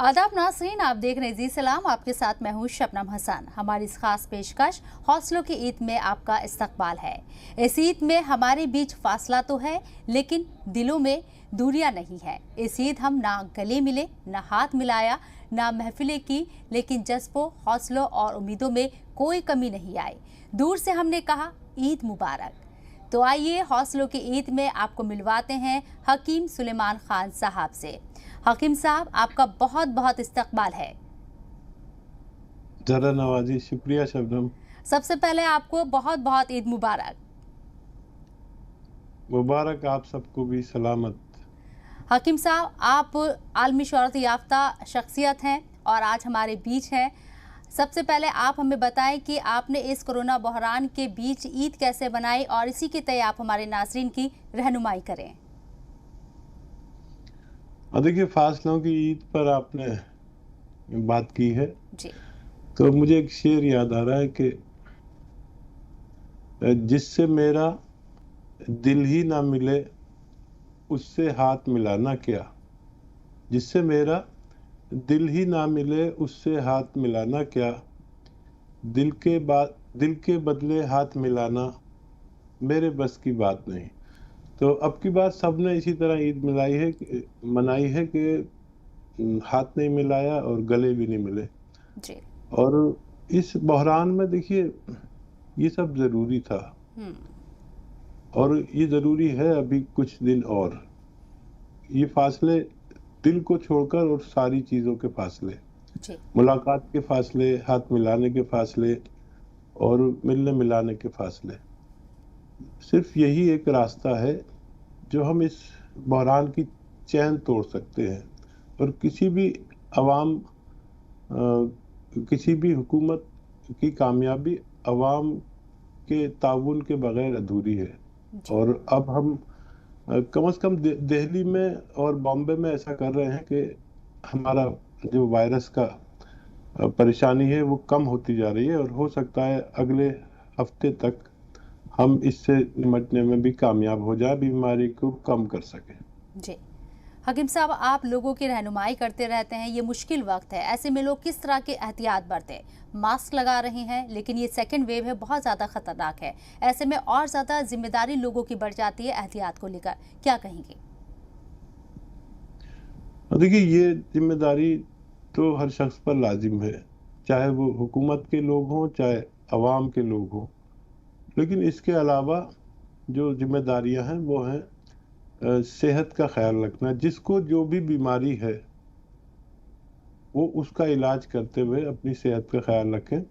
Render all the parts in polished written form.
आदाब नाज़रीन, आप देख रहे हैं जी सलाम। आपके साथ मैं हूं शबनम हसन। हमारी इस खास पेशकश हौसलों की ईद में आपका इस्तकबाल है। इस ईद में हमारे बीच फासला तो है, लेकिन दिलों में दूरियां नहीं है। इस ईद हम ना गले मिले, ना हाथ मिलाया, ना महफिलें की, लेकिन जज्बों, हौसलों और उम्मीदों में कोई कमी नहीं आई। दूर से हमने कहा ईद मुबारक। तो आइए हौसलों की ईद में आपको मिलवाते हैं हकीम सुलेमान खान साहब से। हकीम साहब, आपका बहुत बहुत इस्तकबाल है। जरा नवाजी, शुक्रिया शबनम। सबसे पहले आपको बहुत बहुत ईद मुबारक। मुबारक आप सबको भी सलामत। हकीम साहब, आप आलमी शोहरत याफ्ता शख्सियत हैं और आज हमारे बीच हैं। सबसे पहले आप हमें बताएं कि आपने इस कोरोना बहरान के बीच ईद कैसे बनाई, और इसी के तय आप हमारे नाज़रीन की रहनुमाई करें। देखिए, फासलों की ईद पर आपने बात की है, जी तो मुझे एक शेर याद आ रहा है कि जिससे मेरा दिल ही ना मिले उससे हाथ मिलाना क्या। जिससे मेरा दिल ही ना मिले उससे हाथ मिलाना क्या। दिल के बदले हाथ मिलाना मेरे बस की बात नहीं। तो अब की बात सबने इसी तरह ईद मनाई है कि हाथ नहीं मिलाया और गले भी नहीं मिले। जी। और इस बहरान में देखिए, ये सब जरूरी था हम्म। और ये जरूरी है अभी कुछ दिन और। ये फासले दिल को छोड़कर और सारी चीजों के फासले, जी मुलाकात के फासले, हाथ मिलाने के फासले और मिलने मिलाने के फासले, सिर्फ यही एक रास्ता है जो हम इस बहरान की चैन तोड़ सकते हैं। और अवाम किसी भी हुकूमत की कामयाबी अवाम के ताउन के बगैर अधूरी है। जी। और अब हम कम से कम दिल्ली में और बॉम्बे में ऐसा कर रहे हैं कि हमारा जो वायरस का परेशानी है वो कम होती जा रही है, और हो सकता है अगले हफ्ते तक हम इससे निपटने में भी कामयाब हो जाए, बीमारी को कम कर सके। जी हकीम साहब, आप लोगों की रहनुमाई करते रहते हैं। ये मुश्किल वक्त है, ऐसे में लोग किस तरह के एहतियात बरतें? मास्क लगा रहे हैं, लेकिन ये सेकंड वेव है, बहुत ज़्यादा खतरनाक है। ऐसे में और ज़्यादा जिम्मेदारी लोगों की बढ़ जाती है एहतियात को लेकर, क्या कहेंगे? और देखिए, ये जिम्मेदारी तो हर शख्स पर लाजिम है, चाहे वो हुकूमत के लोग हों चाहे अवाम के लोग हों। लेकिन इसके अलावा जो जिम्मेदारियां हैं वो हैं सेहत का ख्याल रखना। जिसको जो भी बीमारी है वो उसका इलाज करते हुए अपनी सेहत का ख्याल रखें,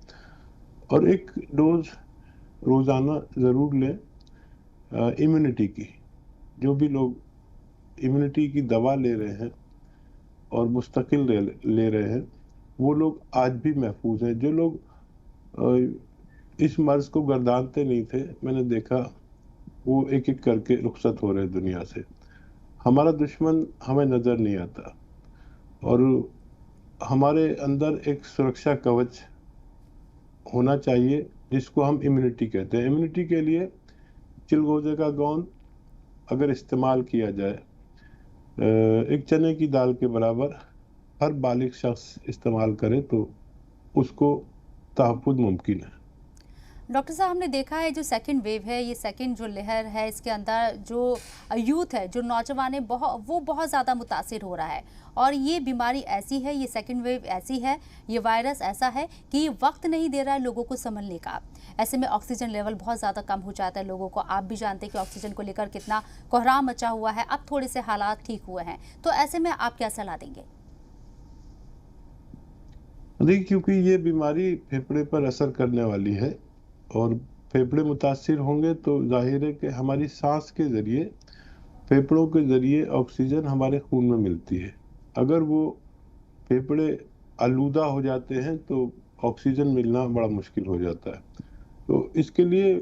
और एक डोज रोजाना जरूर लें इम्यूनिटी की। जो भी लोग इम्यूनिटी की दवा ले रहे हैं और मुस्तकिल ले रहे हैं, वो लोग आज भी महफूज हैं। जो लोग इस मर्ज को गर्दानते नहीं थे, मैंने देखा वो एक एक करके रुखसत हो रहे हैं दुनिया से। हमारा दुश्मन हमें नजर नहीं आता, और हमारे अंदर एक सुरक्षा कवच होना चाहिए जिसको हम इम्यूनिटी कहते हैं। इम्यूनिटी के लिए चिलगोजे का गोंद अगर इस्तेमाल किया जाए एक चने की दाल के बराबर हर बालिग शख्स इस्तेमाल करे तो उसको तहफ़्फ़ुज़ मुमकिन है। डॉक्टर साहब, हमने देखा है जो सेकंड वेव है, ये सेकंड जो लहर है, इसके अंदर जो यूथ है, जो नौजवान है, बहुत ज़्यादा मुतासिर हो रहा है। और ये बीमारी ऐसी है, ये सेकंड वेव ऐसी है, ये वायरस ऐसा है कि वक्त नहीं दे रहा है लोगों को संभलने का। ऐसे में ऑक्सीजन लेवल बहुत ज़्यादा कम हो जाता है लोगों को। आप भी जानते हैं कि ऑक्सीजन को लेकर कितना कोहराम मचा हुआ है। अब थोड़े से हालात ठीक हुए हैं, तो ऐसे में आप क्या सलाह देंगे? देखिए, क्योंकि ये बीमारी फेफड़े पर असर करने वाली है, और फेफड़े मुतासिर होंगे तो जाहिर है कि हमारी सांस के जरिए, फेफड़ों के जरिए ऑक्सीजन हमारे खून में मिलती है। अगर वो फेफड़े आलूदा हो जाते हैं तो ऑक्सीजन मिलना बड़ा मुश्किल हो जाता है। तो इसके लिए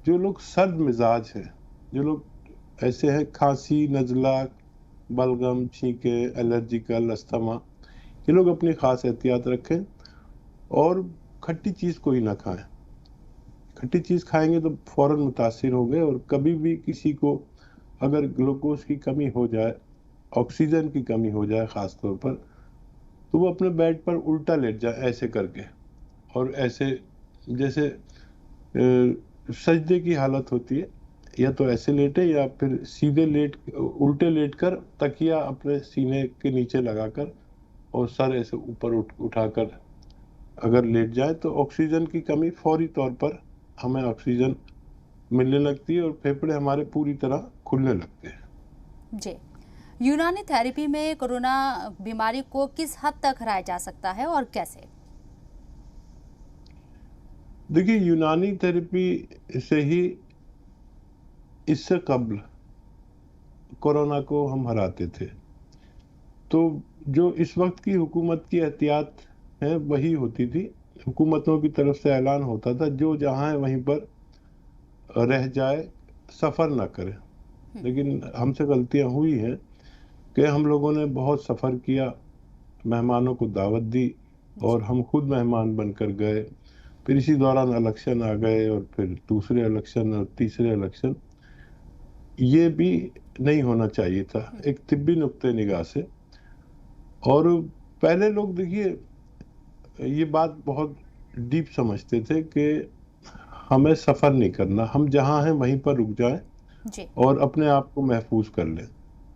जो लोग सर्द मिजाज हैं, जो लोग ऐसे हैं, खांसी, नज़ला, बलगम, छींके, एलर्जिकल, अस्थमा, ये लोग अपनी खास एहतियात रखें और खट्टी चीज़ कोई ना खाएं। खट्टी चीज़ खाएंगे तो फौरन मुतासिर हो गए। और कभी भी किसी को अगर ग्लूकोज की कमी हो जाए, ऑक्सीजन की कमी हो जाए ख़ास तौर पर, तो वो अपने बेड पर उल्टा लेट जाए ऐसे करके, और ऐसे जैसे सजदे की हालत होती है, या तो ऐसे लेटे या फिर सीधे उल्टे लेट कर तकिया अपने सीने के नीचे लगाकर और सर ऐसे ऊपर उठाकर अगर लेट जाए तो ऑक्सीजन की कमी फौरी तौर पर हमें ऑक्सीजन मिलने लगती है और फेफड़े हमारे पूरी तरह खुलने लगते हैं। जी, यूनानी थेरेपी में कोरोना बीमारी को किस हद तक हराया जा सकता है और कैसे? देखिए, यूनानी थेरेपी से ही इससे कबल कोरोना को हम हराते थे। तो जो इस वक्त की हुकूमत की एहतियात है वही होती थी। हुकूमतों की तरफ से ऐलान होता था जो जहाँ है वहीं पर रह जाए, सफ़र ना करे। लेकिन हमसे गलतियां हुई हैं कि हम लोगों ने बहुत सफ़र किया, मेहमानों को दावत दी और हम खुद मेहमान बनकर गए। फिर इसी दौरान इलेक्शन आ गए और फिर दूसरे इलेक्शन और तीसरे इलेक्शन। ये भी नहीं होना चाहिए था एक तिब्बी नुक्ते निगाह से। और पहले लोग देखिए ये बात बहुत डीप समझते थे कि हमें सफ़र नहीं करना, हम जहाँ हैं वहीं पर रुक जाएं जी। और अपने आप को महफूज कर लें।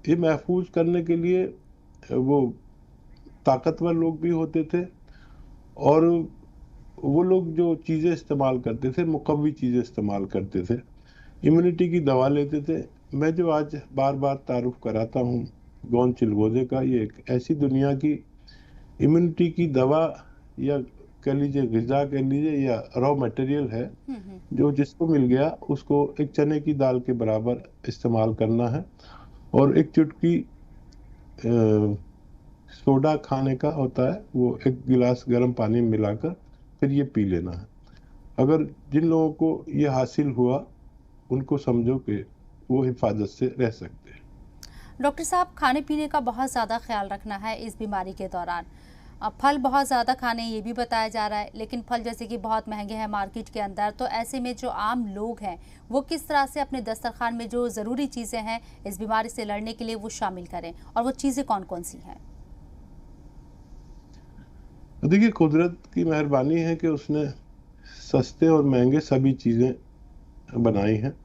ये महफूज करने के लिए वो ताकतवर लोग भी होते थे, और वो लोग जो चीज़ें इस्तेमाल करते थे, मुकव्वी चीज़ें इस्तेमाल करते थे, इम्यूनिटी की दवा लेते थे। मैं जो आज बार बार तारुफ कराता हूँ गौन चिलगोजे का, ये एक ऐसी दुनिया की इम्यूनिटी की दवा या कह लीजिए ग़िज़ा कह लीजिए या रॉ मटेरियल है, जो जिसको मिल गया उसको एक चने की दाल के बराबर इस्तेमाल करना है और एक चुटकी सोडा खाने का होता है, वो एक गिलास गर्म पानी में मिलाकर फिर ये पी लेना है। अगर जिन लोगों को ये हासिल हुआ उनको समझो कि वो हिफाजत से रह सकते हैं। डॉक्टर साहब, खाने पीने का बहुत ज़्यादा ख्याल रखना है इस बीमारी के दौरान। फल बहुत ज़्यादा खाने ये भी बताया जा रहा है, लेकिन फल जैसे कि बहुत महंगे हैं मार्केट के अंदर, तो ऐसे में जो आम लोग हैं वो किस तरह से अपने दस्तरखान में जो ज़रूरी चीज़ें हैं इस बीमारी से लड़ने के लिए वो शामिल करें, और वो चीज़ें कौन कौन सी हैं? देखिए, कुदरत की मेहरबानी है कि उसने सस्ते और महंगे सभी चीज़ें बनाई हैं।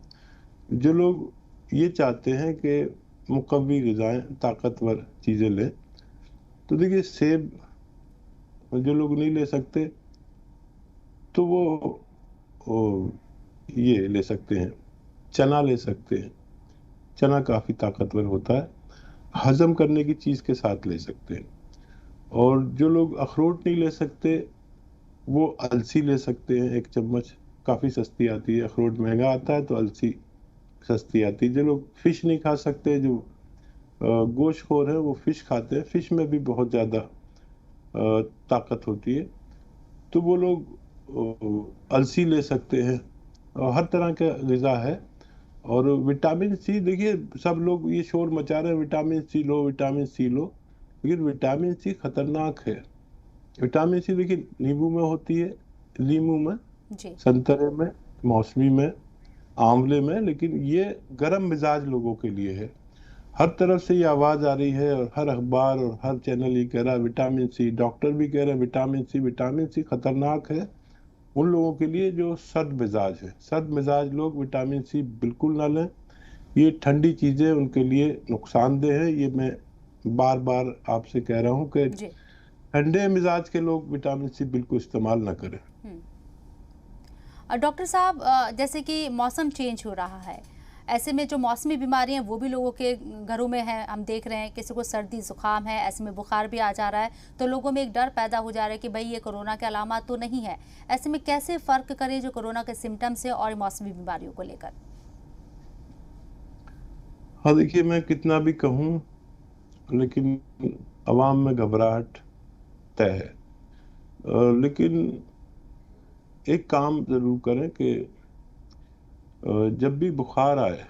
जो लोग ये चाहते हैं कि मुकव्वी ग़िज़ाएँ, ताकतवर चीज़ें लें, तो देखिए सेब जो लोग नहीं ले सकते तो वो ये ले सकते हैं, चना ले सकते हैं। चना काफ़ी ताकतवर होता है, हज़म करने की चीज़ के साथ ले सकते हैं। और जो लोग अखरोट नहीं ले सकते वो अलसी ले सकते हैं, 1 चम्मच, काफ़ी सस्ती आती है। अखरोट महंगा आता है तो अलसी सस्ती आती है। जो लोग फ़िश नहीं खा सकते, जो गोश्तखोर हैं, वो फ़िश खाते हैं। फ़िश में भी बहुत ज़्यादा ताकत होती है, तो वो लोग अलसी ले सकते हैं। हर तरह का ग़िज़ा है। और विटामिन सी, देखिए सब लोग ये शोर मचा रहे हैं विटामिन सी लो, विटामिन सी लो, लेकिन विटामिन सी खतरनाक है। विटामिन सी देखिए नींबू में होती है, लीमू में, जी। संतरे में, मौसमी में, आंवले में, लेकिन ये गर्म मिजाज लोगों के लिए है। हर तरफ से ये आवाज़ आ रही है और हर अखबार और हर चैनल ये कह रहा है विटामिन सी, डॉक्टर भी कह रहे हैं विटामिन सी खतरनाक है उन लोगों के लिए जो सर्द मिजाज है। सर्द मिजाज लोग विटामिन सी बिल्कुल ना लें। ये ठंडी चीज़ें उनके लिए नुकसानदेह है। ये मैं बार बार आपसे कह रहा हूँ कि जी। ठंडे मिजाज के लोग विटामिन सी बिल्कुल इस्तेमाल ना करें। डॉक्टर साहब, जैसे कि मौसम चेंज हो रहा है, ऐसे में जो मौसमी बीमारियां वो भी लोगों के घरों में हैं, हम देख रहे हैं किसी को सर्दी जुकाम है, ऐसे में बुखार भी आ जा रहा है, तो लोगों में एक डर पैदा हो जा रहा है कि भाई ये कोरोना के अलामत तो नहीं है। ऐसे में कैसे फ़र्क करें जो कोरोना के सिम्टम्स है और मौसमी बीमारियों को लेकर? हाँ, देखिए मैं कितना भी कहूँ लेकिन अवाम में घबराहट तय है। लेकिन एक काम ज़रूर करें कि जब भी बुखार आए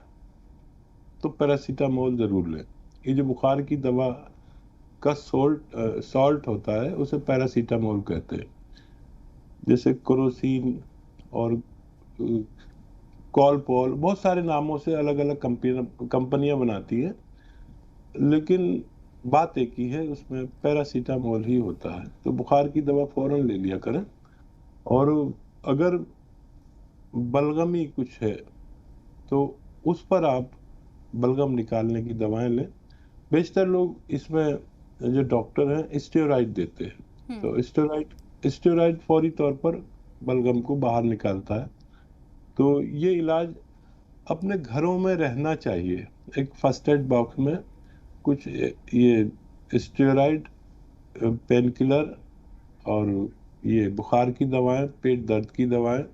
तो पैरासीटामोल ज़रूर लें। ये जो बुखार की दवा का सॉल्ट होता है उसे पैरासीटामोल कहते हैं। जैसे क्रोसिन और कॉलपॉल, बहुत सारे नामों से अलग अलग कंपनियां बनाती हैं, लेकिन बात एक ही है, उसमें पैरासीटामोल ही होता है। तो बुखार की दवा फौरन ले लिया करें। और अगर बलगमी कुछ है तो उस पर आप बलगम निकालने की दवाएं लें। बेशतर लोग इसमें, जो डॉक्टर हैं, स्टेरॉइड देते हैं। तो स्टेरॉइड फौरी तौर पर बलगम को बाहर निकालता है। तो ये इलाज अपने घरों में रहना चाहिए। एक फर्स्ट एड बॉक्स में कुछ ये स्टेरॉइड, पेन किलर और ये बुखार की दवाएं, पेट दर्द की दवाएं,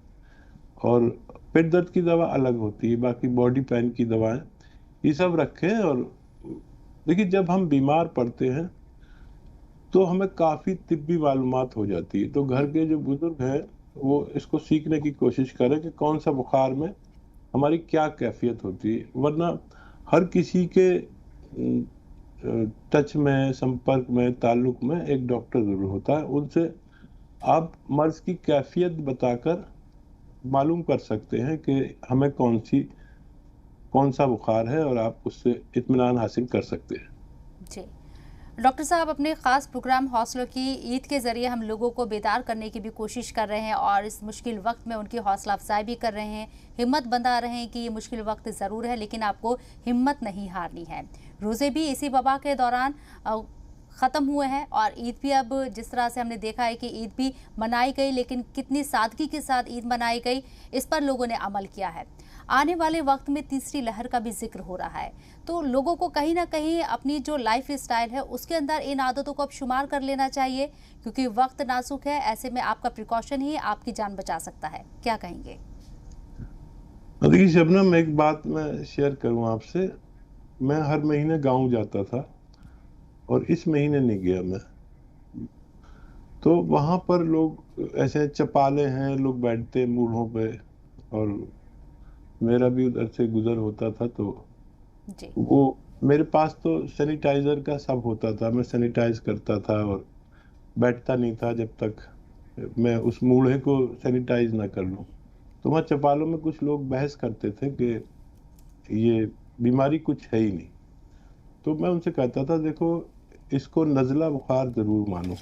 और पेट दर्द की दवा अलग होती है, बाकी बॉडी पेन की दवाएं, ये सब रखें। और देखिए, जब हम बीमार पड़ते हैं तो हमें काफ़ी तिब्बी मालूमात हो जाती है। तो घर के जो बुजुर्ग हैं वो इसको सीखने की कोशिश करें कि कौन सा बुखार में हमारी क्या कैफियत होती है। वरना हर किसी के टच में, संपर्क में, ताल्लुक में एक डॉक्टर जरूर होता है। उनसे आप मर्ज की कैफियत बताकर मालूम कर सकते हैं कि हमें कौन सा बुखार है, और आप उससे इत्मीनान हासिल कर सकते हैं। जी डॉक्टर साहब, अपने खास प्रोग्राम हौसलों की ईद के जरिए हम लोगों को बेदार करने की भी कोशिश कर रहे हैं और इस मुश्किल वक्त में उनकी हौसला अफजाई भी कर रहे हैं, हिम्मत बंधा रहे हैं कि ये मुश्किल वक्त ज़रूर है लेकिन आपको हिम्मत नहीं हारनी है। रोज़े भी इसी वबा के दौरान ख़त्म हुए हैं और ईद भी अब जिस तरह से हमने देखा है कि ईद भी मनाई गई, लेकिन कितनी सादगी के साथ ईद मनाई गई इस पर लोगों ने अमल किया है। आने वाले वक्त में तीसरी लहर का भी जिक्र हो रहा है, तो लोगों को कहीं ना कहीं अपनी जो लाइफ स्टाइल है उसके अंदर इन आदतों को अब शुमार कर लेना चाहिए, क्योंकि वक्त नाजुक है। ऐसे में आपका प्रिकॉशन ही आपकी जान बचा सकता है। क्या कहेंगे? देखिए शबनम, एक बात मैं शेयर करूं आपसे। मैं हर महीने गांव जाता था और इस महीने नहीं गया मैं। तो वहां पर लोग ऐसे चपाले हैं, लोग बैठते मूढ़ों पे, और मेरा भी उधर से गुजर होता था। तो जी वो, मेरे पास तो सैनिटाइजर का सब होता था, मैं सैनिटाइज करता था और बैठता नहीं था जब तक मैं उस मूढ़े को सैनिटाइज ना कर लूं। तो वहाँ चपालों में कुछ लोग बहस करते थे कि ये बीमारी कुछ है ही नहीं। तो मैं उनसे कहता था, देखो, इसको नज़ला बुखार जरूर मानो।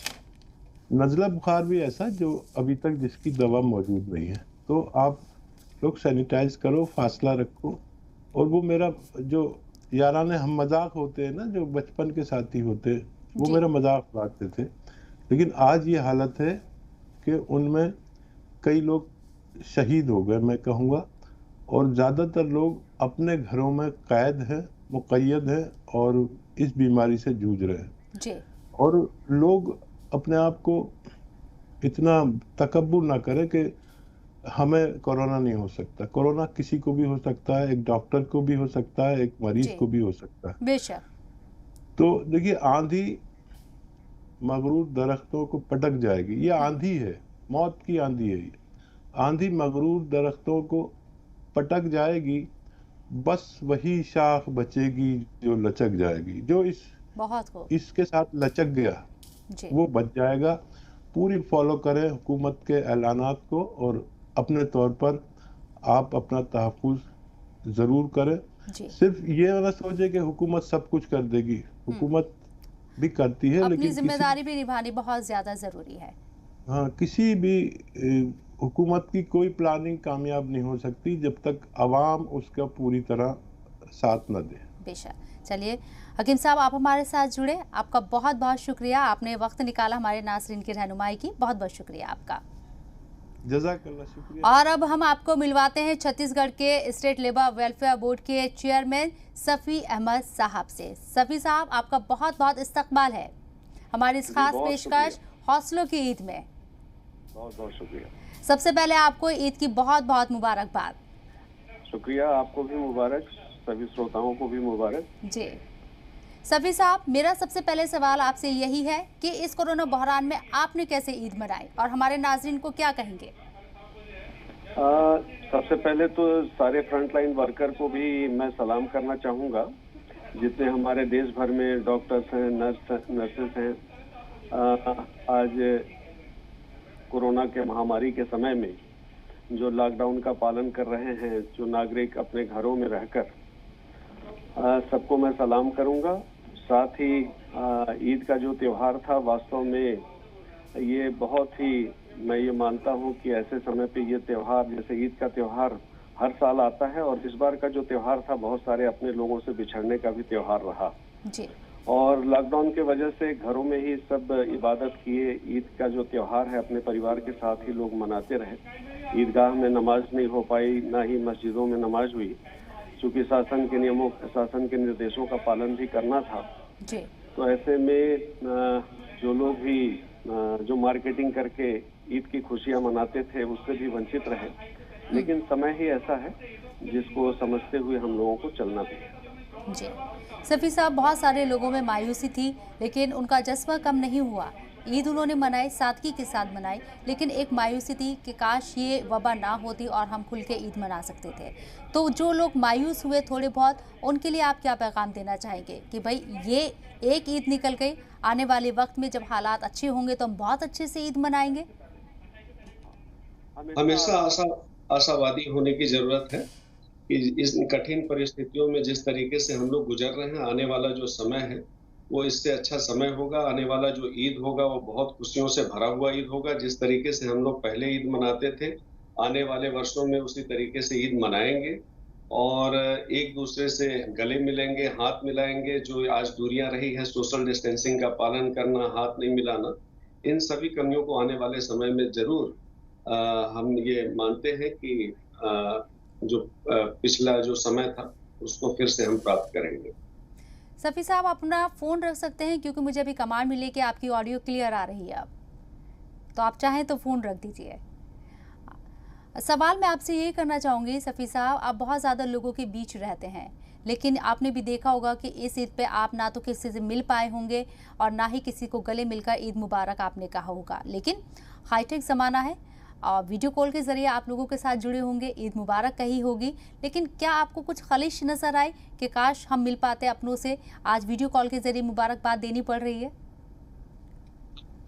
नज़ला बुखार भी ऐसा जो अभी तक जिसकी दवा मौजूद नहीं है। तो आप लोग सैनिटाइज करो, फासला रखो। और वो मेरा जो याराने हम मजाक होते हैं ना, जो बचपन के साथी होते हैं, वो जी मेरा मजाक उड़ाते थे। लेकिन आज ये हालत है कि उनमें कई लोग शहीद हो गए, मैं कहूँगा। और ज़्यादातर लोग अपने घरों में कैद हैं, मुक़य्यद हैं, और इस बीमारी से जूझ रहे हैं। जी और लोग अपने आप को इतना तकब्बुर ना करें कि हमें कोरोना नहीं हो सकता। कोरोना किसी को भी हो सकता है, एक डॉक्टर को भी हो सकता है, एक मरीज जी को भी हो सकता है। बेशक। तो देखिए, आंधी मगरूर दरख्तों को पटक जाएगी। ये आंधी है, मौत की आंधी है ये। आंधी मगरूर दरख्तों को पटक जाएगी, बस वही शाख बचेगी जो लचक जाएगी। जो बहुत खूब। इसके साथ लचक गया जी वो बच जाएगा। पूरी फॉलो करें हुकूमत के ऐलानात को, और अपने तौर पर आप अपना तहफ़्फ़ुज़ ज़रूर करें। जी सिर्फ ये ना सोचे कि हुकूमत सब कुछ कर देगी। हुकूमत भी करती है, अपनी लेकिन जिम्मेदारी भी निभानी बहुत ज्यादा जरूरी है। किसी भी हुकूमत की कोई प्लानिंग कामयाब नहीं हो सकती जब तक अवाम उसका पूरी तरह साथ न दे। बेशक। चलिए हकीम साहब, आप हमारे साथ जुड़े, आपका बहुत बहुत शुक्रिया। आपने वक्त निकाला हमारे नाज़रीन की रहनुमाई की, बहुत बहुत शुक्रिया आपका। जज़ाकल्लाह, शुक्रिया। और अब हम आपको मिलवाते हैं छत्तीसगढ़ के स्टेट लेबर वेलफेयर बोर्ड के चेयरमैन सफ़ी अहमद साहब से। सफ़ी साहब, आपका बहुत बहुत इस्तकबाल है हमारी इस खास पेशकश हौसलों की ईद में। बहुत बहुत शुक्रिया। सबसे पहले आपको ईद की बहुत बहुत मुबारकबाद। शुक्रिया, आपको भी मुबारक, सभी श्रोताओं को भी मुबारक। जी सफ़ी साहब, मेरा सबसे पहले सवाल आपसे यही है कि इस कोरोना बहरान में आपने कैसे ईद मनाई और हमारे नाज़रीन को क्या कहेंगे? सबसे पहले तो सारे फ्रंटलाइन वर्कर को भी मैं सलाम करना चाहूँगा, जितने हमारे देश भर में डॉक्टर्स हैं, नर्सेस हैं। आज कोरोना के महामारी के समय में जो लॉकडाउन का पालन कर रहे हैं, जो नागरिक अपने घरों में रहकर, सबको मैं सलाम करूंगा। साथ ही ईद का जो त्योहार था, वास्तव में ये बहुत ही, मैं ये मानता हूँ कि ऐसे समय पे ये त्योहार, जैसे ईद का त्योहार हर साल आता है, और इस बार का जो त्योहार था बहुत सारे अपने लोगों से बिछड़ने का भी त्योहार रहा जी। और लॉकडाउन के वजह से घरों में ही सब इबादत किए। ईद का जो त्योहार है अपने परिवार के साथ ही लोग मनाते रहे। ईदगाह में नमाज नहीं हो पाई, ना ही मस्जिदों में नमाज हुई, क्योंकि शासन के नियमों, शासन के निर्देशों का पालन भी करना था जी। तो ऐसे में जो लोग भी जो मार्केटिंग करके ईद की खुशियां मनाते थे उससे भी वंचित रहे। लेकिन समय ही ऐसा है जिसको समझते हुए हम लोगों को चलना भी है। जी सफ़ी साहब, बहुत सारे लोगों में मायूसी थी, लेकिन उनका जज्बा कम नहीं हुआ। ईद उन्होंने मनाई, सादगी के साथ मनाई, लेकिन एक मायूसी थी कि काश ये वबा ना होती और हम खुल के ईद मना सकते थे। तो जो लोग मायूस हुए थोड़े बहुत, उनके लिए आप क्या पैगाम देना चाहेंगे कि भाई ये एक ईद निकल गई, आने वाले वक्त में जब हालात अच्छे होंगे तो हम बहुत अच्छे से ईद मनाएंगे? हमेशा आशावादी होने की जरूरत है कि इस कठिन परिस्थितियों में जिस तरीके से हम लोग गुजर रहे हैं, आने वाला जो समय है वो इससे अच्छा समय होगा। आने वाला जो ईद होगा वो बहुत खुशियों से भरा हुआ ईद होगा। जिस तरीके से हम लोग पहले ईद मनाते थे, आने वाले वर्षों में उसी तरीके से ईद मनाएंगे और एक दूसरे से गले मिलेंगे, हाथ मिलाएंगे। जो आज दूरियां रही है, सोशल डिस्टेंसिंग का पालन करना, हाथ नहीं मिलाना, इन सभी कमियों को आने वाले समय में जरूर हम ये मानते हैं कि जो पिछला जो समय था उसको फिर से हम प्राप्त करेंगे। सफ़ी साहब, अपना फ़ोन रख सकते हैं, क्योंकि मुझे अभी कमांड मिली कि आपकी ऑडियो क्लियर आ रही है अब, तो आप चाहें तो फ़ोन रख दीजिए। सवाल मैं आपसे ये करना चाहूँगी सफ़ी साहब, आप बहुत ज़्यादा लोगों के बीच रहते हैं, लेकिन आपने भी देखा होगा कि इस ईद पे आप ना तो किसी से मिल पाए होंगे और ना ही किसी को गले मिलकर ईद मुबारक आपने कहा होगा। लेकिन हाईटेक ज़माना है और वीडियो कॉल के ज़रिए आप लोगों के साथ जुड़े होंगे, ईद मुबारक कही होगी, लेकिन क्या आपको कुछ खलिश नज़र आई कि काश हम मिल पाते अपनों से? आज वीडियो कॉल के ज़रिए मुबारकबाद देनी पड़ रही है।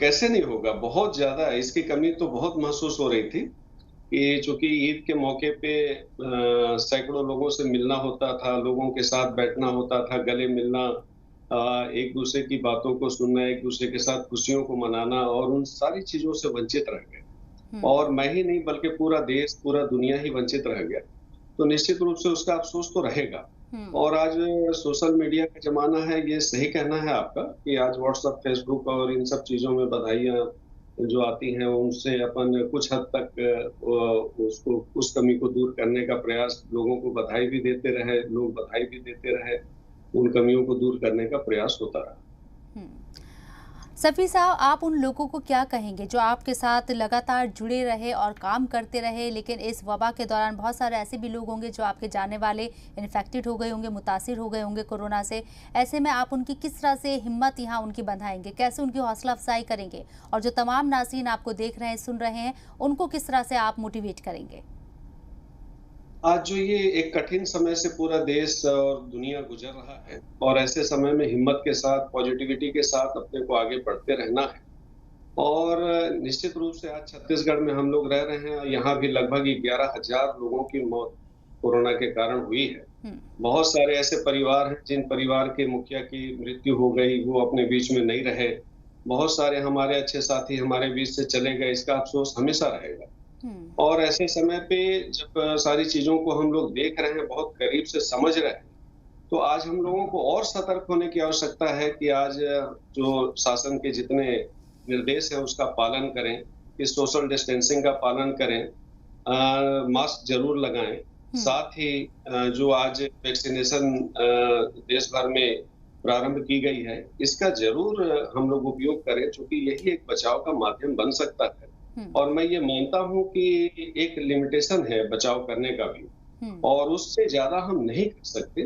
कैसे नहीं होगा, बहुत ज्यादा इसकी कमी तो बहुत महसूस हो रही थी कि चूंकि ईद के मौके पे सैकड़ों लोगों से मिलना होता था, लोगों के साथ बैठना होता था, गले मिलना, एक दूसरे की बातों को सुनना, एक दूसरे के साथ खुशियों को मनाना, और उन सारी चीजों से वंचित रह गए। और मैं ही नहीं बल्कि पूरा देश, पूरा दुनिया ही वंचित रह गया। तो निश्चित रूप से उसका अफसोस तो रहेगा। और आज सोशल मीडिया का जमाना है, ये सही कहना है आपका कि आज व्हाट्सएप, फेसबुक और इन सब चीजों में बधाइयां जो आती हैं उनसे अपन कुछ हद तक उसको, उस कमी को दूर करने का प्रयास, लोगों को बधाई भी देते रहे, लोग बधाई भी देते रहे, उन कमियों को दूर करने का प्रयास होता रहा। सफ़ी साहब, आप उन लोगों को क्या कहेंगे जो आपके साथ लगातार जुड़े रहे और काम करते रहे, लेकिन इस वबा के दौरान बहुत सारे ऐसे भी लोग होंगे जो आपके जाने वाले इन्फेक्टेड हो गए होंगे, मुतासिर हो गए होंगे कोरोना से। ऐसे में आप उनकी किस तरह से हिम्मत यहाँ उनकी बंधाएंगे, कैसे उनकी हौसला अफजाई करेंगे, और जो तमाम नाज़रीन आपको देख रहे हैं, सुन रहे हैं, उनको किस तरह से आप मोटिवेट करेंगे? आज जो ये एक कठिन समय से पूरा देश और दुनिया गुजर रहा है, और ऐसे समय में हिम्मत के साथ, पॉजिटिविटी के साथ अपने को आगे बढ़ते रहना है। और निश्चित रूप से आज छत्तीसगढ़ में हम लोग रह रहे हैं, यहाँ भी लगभग 11,000 लोगों की मौत कोरोना के कारण हुई है। बहुत सारे ऐसे परिवार हैं जिन परिवार के मुखिया की मृत्यु हो गई, वो अपने बीच में नहीं रहे। बहुत सारे हमारे अच्छे साथी हमारे बीच से चले गए, इसका अफसोस हमेशा रहेगा। और ऐसे समय पे जब सारी चीजों को हम लोग देख रहे हैं, बहुत करीब से समझ रहे हैं, तो आज हम लोगों को और सतर्क होने की आवश्यकता है कि आज जो शासन के जितने निर्देश हैं उसका पालन करें, कि सोशल डिस्टेंसिंग का पालन करें, मास्क जरूर लगाएं। साथ ही जो आज वैक्सीनेशन देश भर में प्रारंभ की गई है, इसका जरूर हम लोग उपयोग करें, क्योंकि यही एक बचाव का माध्यम बन सकता है। और मैं ये मानता हूं कि एक लिमिटेशन है बचाव करने का भी, और उससे ज्यादा हम नहीं कर सकते,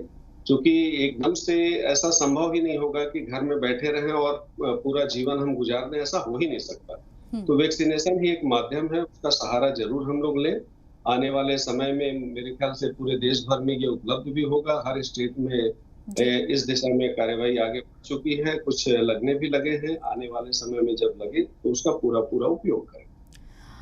क्योंकि एकदम से ऐसा संभव ही नहीं होगा कि घर में बैठे रहें और पूरा जीवन हम गुजार दें, ऐसा हो ही नहीं सकता। तो वैक्सीनेशन ही एक माध्यम है, उसका सहारा जरूर हम लोग लें। आने वाले समय में मेरे ख्याल से पूरे देश भर में ये उपलब्ध भी होगा। हर स्टेट में इस दिशा में कार्यवाही आगे बढ़ चुकी है, कुछ लगने भी लगे हैं। आने वाले समय में जब लगे तो उसका पूरा उपयोग करें।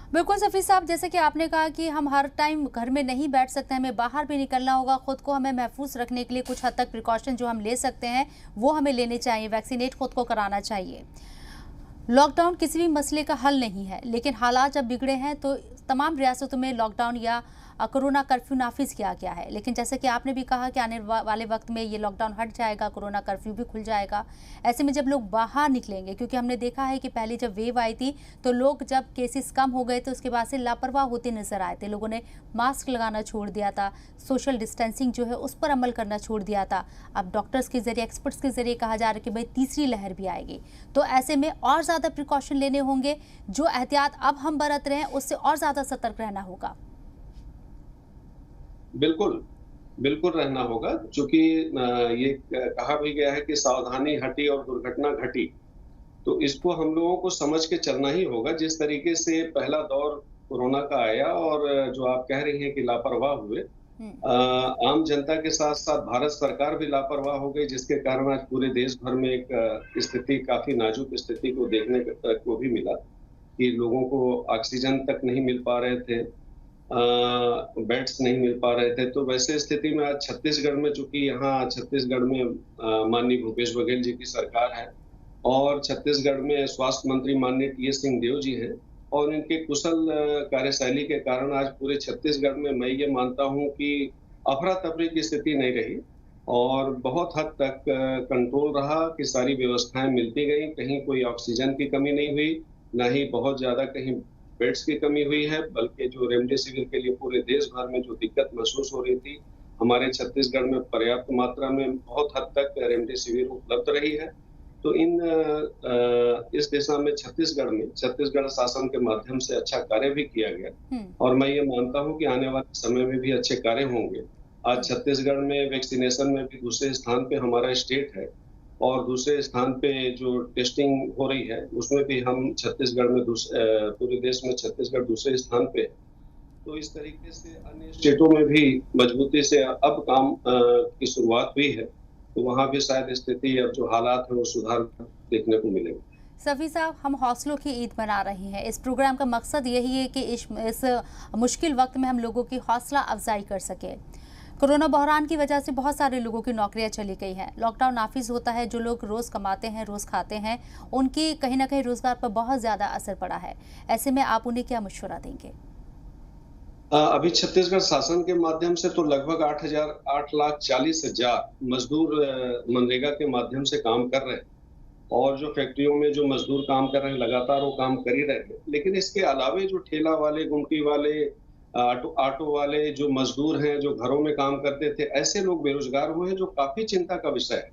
बिल्कुल सफ़ी साहब, जैसे कि आपने कहा कि हम हर टाइम घर में नहीं बैठ सकते, हमें बाहर भी निकलना होगा। खुद को हमें महफूज रखने के लिए कुछ हद तक प्रिकॉशन जो हम ले सकते हैं वो हमें लेने चाहिए, वैक्सीनेट खुद को कराना चाहिए। लॉकडाउन किसी भी मसले का हल नहीं है, लेकिन हालात जब बिगड़े हैं तो तमाम रियासतों में लॉकडाउन या कोरोना कर्फ्यू नाफिज किया गया है। लेकिन जैसे कि आपने भी कहा कि आने वाले वक्त में ये लॉकडाउन हट जाएगा, कोरोना कर्फ्यू भी खुल जाएगा। ऐसे में जब लोग बाहर निकलेंगे, क्योंकि हमने देखा है कि पहले जब वेव आई थी तो लोग जब केसेस कम हो गए तो उसके बाद से लापरवाह होते नजर आए थे। लोगों ने मास्क लगाना छोड़ दिया था, सोशल डिस्टेंसिंग जो है उस पर अमल करना छोड़ दिया था। अब डॉक्टर्स के जरिए, एक्सपर्ट्स के जरिए कहा जा रहा है कि भाई तीसरी लहर भी आएगी, तो ऐसे में और ज़्यादा प्रिकॉशन लेने होंगे। जो एहतियात अब हम बरत रहे हैं उससे और ज़्यादा सतर्क रहना होगा। बिल्कुल, बिल्कुल रहना होगा, क्योंकि ये कहा भी गया है कि सावधानी हटी और दुर्घटना घटी। तो इसको हम लोगों को समझ के चलना ही होगा। जिस तरीके से पहला दौर कोरोना का आया और जो आप कह रही हैं कि लापरवाह हुए, आम जनता के साथ साथ भारत सरकार भी लापरवाह हो गई, जिसके कारण आज पूरे देश भर में एक स्थिति, काफी नाजुक स्थिति को देखने को भी मिला कि लोगों को ऑक्सीजन तक नहीं मिल पा रहे थे, बेड्स नहीं मिल पा रहे थे। तो वैसे स्थिति में आज छत्तीसगढ़ में, चूंकि यहाँ छत्तीसगढ़ में माननीय भूपेश बघेल जी की सरकार है और छत्तीसगढ़ में स्वास्थ्य मंत्री माननीय टी.एस. सिंहदेव जी हैं, और इनके कुशल कार्यशैली के कारण आज पूरे छत्तीसगढ़ में मैं ये मानता हूँ कि अफरा तफरी की स्थिति नहीं रही और बहुत हद तक कंट्रोल रहा कि सारी व्यवस्थाएं मिलती गई। कहीं कोई ऑक्सीजन की कमी नहीं हुई, ना ही बहुत ज्यादा कहीं बेड्स की कमी हुई है, बल्कि जो रेमडेसिविर के लिए पूरे देश भर में जो दिक्कत महसूस हो रही थी, हमारे छत्तीसगढ़ में पर्याप्त मात्रा में बहुत हद तक रेमडेसिविर उपलब्ध रही है। तो इस दिशा में छत्तीसगढ़ शासन के माध्यम से अच्छा कार्य भी किया गया और मैं ये मानता हूँ कि आने वाले समय में भी अच्छे कार्य होंगे। आज छत्तीसगढ़ में वैक्सीनेशन में भी दूसरे स्थान पे हमारा स्टेट है और दूसरे स्थान पे जो टेस्टिंग हो रही है उसमें भी हम छत्तीसगढ़ में पूरे देश में छत्तीसगढ़ दूसरे स्थान पे। तो इस तरीके से अन्य स्टेटों में भी मजबूती से अब काम की शुरुआत हुई है, तो वहाँ भी शायद स्थिति, अब जो हालात है वो सुधार देखने को मिलेगा। सफ़ी साहब, हम हौसलों की ईद मना रहे हैं। इस प्रोग्राम का मकसद यही है कि इस मुश्किल वक्त में हम लोगों की हौसला अफजाई कर सके। कोरोना बहरान की वजह से बहुत सारे लोगों की नौकरियां चली गई हैं। लॉकडाउन नाफिज होता है, जो लोग रोज़ कमाते हैं, रोज़ खाते हैं, उनकी कहीं ना कहीं रोजगार पर बहुत ज़्यादा असर पड़ा है। ऐसे में आप उन्हें क्या मशवरा देंगे? अभी छत्तीसगढ़ शासन के माध्यम से तो लगभग 8,40,000 मजदूर मनरेगा के माध्यम से काम कर रहे हैं और जो फैक्ट्रियों में जो मजदूर काम कर रहे हैं लगातार वो काम कर ही रहे हैं। लेकिन इसके अलावे जो ठेला वाले, गुमटी वाले, ऑटो वाले जो मजदूर हैं, जो घरों में काम करते थे, ऐसे लोग बेरोजगार हुए हैं, जो काफी चिंता का विषय है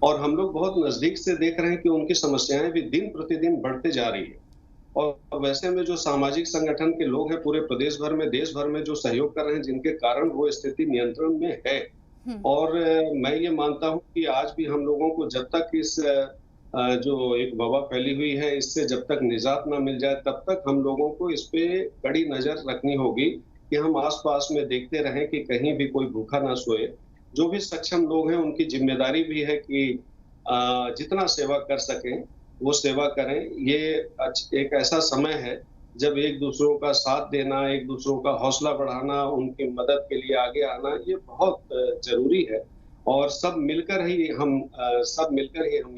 और हम लोग बहुत नजदीक से देख रहे हैं कि उनकी समस्याएं भी दिन प्रतिदिन बढ़ते जा रही है। और वैसे में जो सामाजिक संगठन के लोग हैं पूरे प्रदेश भर में, देश भर में जो सहयोग कर रहे हैं, जिनके कारण वो स्थिति नियंत्रण में है। और मैं ये मानता हूँ कि आज भी हम लोगों को जब तक इस जो एक वबा फैली हुई है, इससे जब तक निजात ना मिल जाए, तब तक हम लोगों को इस पे कड़ी नजर रखनी होगी कि हम आसपास में देखते रहें कि कहीं भी कोई भूखा ना सोए। जो भी सक्षम लोग हैं उनकी जिम्मेदारी भी है कि जितना सेवा कर सकें वो सेवा करें। ये एक ऐसा समय है जब एक दूसरों का साथ देना, एक दूसरों का हौसला बढ़ाना, उनकी मदद के लिए आगे आना, ये बहुत जरूरी है और सब मिलकर ही हम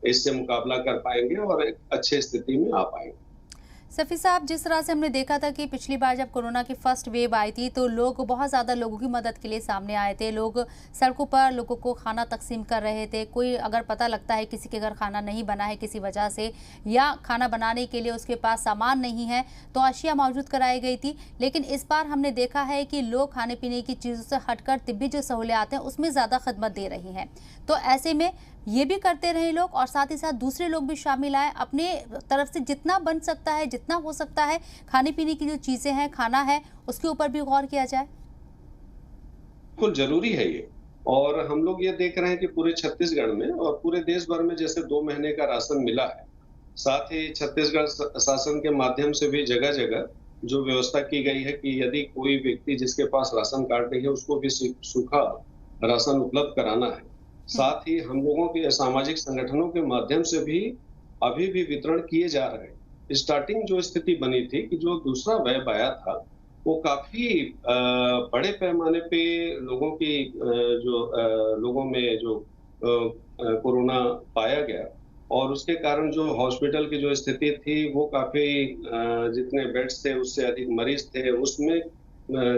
इससे मुकाबला कर पाएंगे और एक अच्छे स्थिति में आ पाएंगे। सफ़ी साहब, जिस तरह से हमने देखा था कि पिछली बार जब कोरोना की फर्स्ट वेव आई थी तो लोग बहुत ज़्यादा लोगों की मदद के लिए सामने आए थे। लोग सड़कों पर लोगों को खाना तकसीम कर रहे थे। कोई अगर पता लगता है किसी के घर खाना नहीं बना है किसी वजह से, या खाना बनाने के लिए उसके पास सामान नहीं है, तो अशिया मौजूद कराई गई थी। लेकिन इस बार हमने देखा है कि लोग खाने पीने की चीज़ों से हटकर तिब्बी जो सहूलियात हैं उसमें ज़्यादा खदमत दे रही हैं। तो ऐसे में ये भी करते रहे लोग और साथ ही साथ दूसरे लोग भी शामिल आए। अपने तरफ से जितना बन सकता है, जितना हो सकता है, खाने पीने की जो चीजें हैं, खाना है, उसके ऊपर भी गौर किया जाए। बिल्कुल जरूरी है ये। और हम लोग ये देख रहे हैं कि पूरे छत्तीसगढ़ में और पूरे देश भर में जैसे 2 महीने का राशन मिला है, साथ ही छत्तीसगढ़ शासन के माध्यम से भी जगह जगह जो व्यवस्था की गई है कि यदि कोई व्यक्ति जिसके पास राशन कार्ड नहीं है उसको भी सूखा राशन उपलब्ध कराना है। साथ ही हम लोगों के सामाजिक संगठनों के माध्यम से भी अभी भी वितरण किए जा रहे हैं स्टार्टिंग जो स्थिति बनी थी कि जो दूसरा वेव आया था वो काफी बड़े पैमाने पे लोगों की लोगों में जो कोरोना पाया गया और उसके कारण जो हॉस्पिटल की जो स्थिति थी वो काफी जितने बेड्स थे उससे अधिक मरीज थे, उसमें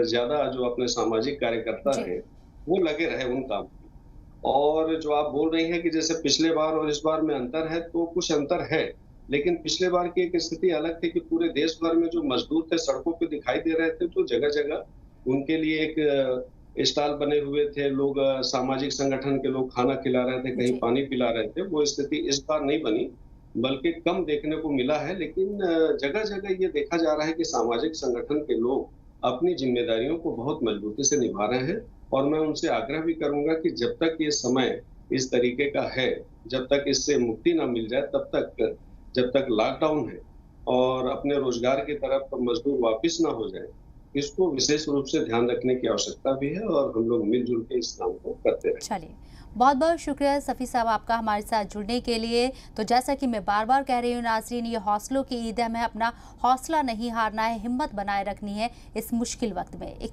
ज्यादा जो अपने सामाजिक कार्यकर्ता जी। है वो लगे रहे उन काम में। और जो आप बोल रही हैं कि जैसे पिछले बार और इस बार में अंतर है, तो कुछ अंतर है। लेकिन पिछले बार की एक स्थिति अलग थी कि पूरे देश भर में जो मजदूर थे सड़कों पे दिखाई दे रहे थे, तो जगह-जगह उनके लिए एक स्टॉल बने हुए थे, लोग सामाजिक संगठन के लोग खाना खिला रहे थे, कहीं जी। पानी पिला रहे थे। वो स्थिति इस बार नहीं बनी, बल्कि कम देखने को मिला है। लेकिन जगह-जगह ये देखा जा रहा है कि सामाजिक संगठन के लोग अपनी जिम्मेदारियों को बहुत मजबूती से निभा रहे हैं और मैं उनसे आग्रह भी करूंगा कि जब तक ये समय इस तरीके का है, जब तक इससे मुक्ति ना मिल जाए, जब तक लॉकडाउन है और अपने रोजगार की तरफ मजदूर वापस ना हो जाए, इसको विशेष रूप से ध्यान रखने की आवश्यकता भी है और हम लोग मिलजुल के इस काम को करते रहें। चलिए, बहुत बहुत शुक्रिया सफ़ी साहब आपका हमारे साथ जुड़ने के लिए। तो जैसा कि मैं बार बार कह रही हूँ नाज़रीन, ये हौसलों की ईद है, हमें अपना हौसला नहीं हारना है, हिम्मत बनाए रखनी है इस मुश्किल वक्त में। एक